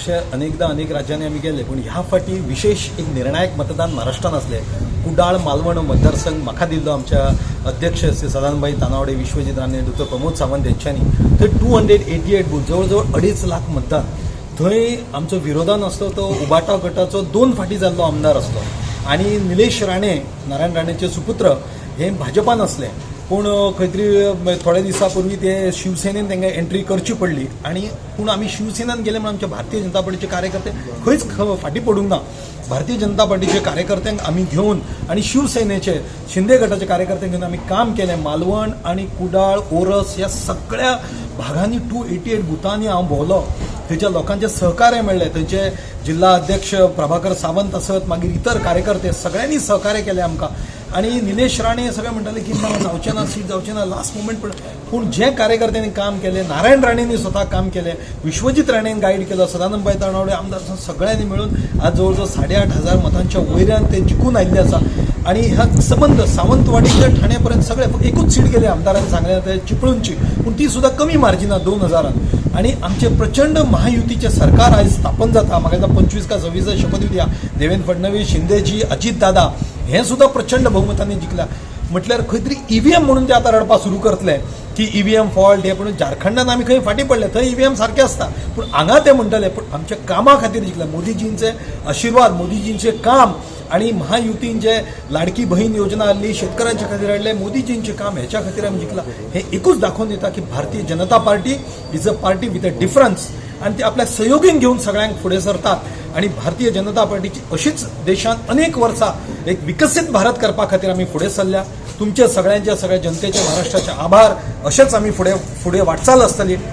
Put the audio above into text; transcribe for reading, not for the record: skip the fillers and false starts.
अशा अनेकदा अनेक राज्यांनी आम्ही गेले, पण ह्या फाटी विशेष एक निर्णायक मतदान महाराष्ट्रान असले. कुडाळ मालवण मतदारसंघ म्हाका दिल्लो आमच्या अध्यक्ष श्री सदानभाई तानावडे, विश्वजीत राणे, डॉ. प्रमोद सावंत यांच्यानी. थंय 288 बूथ, जवळजवळ 2.5 लाख मतदान. थंय आमचो विरोधान असलो तो उबाटा गटाचो 2 फाटी जाल्लो आमदार असलो आणि निलेश राणे, नारायण राणेचे सुपुत्र, हे भाजपान असले. पूण खंय तरी थोड्या दिसा पूर्वी ते शिवसेनेन तांकां एंट्री करची पडली आणि पूण आमी शिवसेनेन गेले म्हणून आमचे भारतीय जनता पार्टीचे कार्यकर्ते खंयच फाटी पडूंक ना. भारतीय जनता पार्टीचे कार्यकर्त्यांक आमी घेवन आणि शिवसेनेचे शिंदे गटाचे कार्यकर्त्यांक घेवन आमी काम केलें. मालवण आणि कुडाळ, ओरस ह्या सगळ्या भागांनी 288 बुथांनी हांव भोंवलो. थंयच्या लोकांचे सहकार्य मेळ्ळें. थंयचे जिल्हा अध्यक्ष प्रभाकर सावंत आसत, मागीर इतर कार्यकर्ते सगळ्यांनी सहकार्य केलें आमकां. आणि निलेश राणे सगळे म्हणटाले की ना जावचें ना, सीट जावचें ना, लास्ट मोमेंट. पूण जे कार्यकर्त्यांनी काम केलें, नारायण राणेंनी स्वता काम केलें, विश्वजीत राणेन गाईड केलं, सदानंदभाई तानावडे आमदार, सगळ्यांनी मिळून आज जवळजवळ 8,500 मतांच्या वयऱ्यान ते जिखून आयिल्ले आसा. आणि ह्या संबंध सावंतवाडी ते ठाण्यापर्यंत सगळे फक्त एकूच सीट गेले आमदारांनी सांगलें ते चिपळूणची, पूण ती सुद्धा कमी मार्जिनात 2000. आणि आमचे प्रचंड महायुतीचे सरकार आज स्थापन जाता. म्हाका दिसता 25 का 26 शपथविधी दिया. देवेंद्र फडणवीस, शिंदेजी, अजित दादा हे सुद्धा प्रचंड बहुमतांनी जिंकल्या. म्हटल्यार खंय तरी ईव्हीएम म्हणून ते आता रडपा सुरू करतले की ईव्हीएम फॉल्ट हे. पण झारखंडात आमी खंय फाटी पडले, थंय ईव्हीएम सारखे असता, पूण हांगा ते म्हणटले पण आमच्या कामा खातीर जिंकले. मोदीजींचे आशीर्वाद, मोदीजींचे काम आणि महायुतीन जे लाडकी बहीण योजना आली, शेतकऱ्यांच्या खातीर हाडले, मोदीजींचे काम, ह्याच्या खातीर आमी जिंकला. हे एकूच दाखवून दिता की Bharatiya Janata party is a party with a difference. आणि ते आपल्या सहयोगीन घेऊन सगळ्यांक फुडें सरतात. आणि भारतीय जनता पार्टीची अशीच देशांत अनेक वर्सां एक विकसीत भारत करपा खातीर आमी फुडें सरल्या. तुमचे सगळ्यांचे, सगळ्या जनतेचे, महाराष्ट्राचे आभार. अशेंच आमी फुडें वाटचाल आसतली.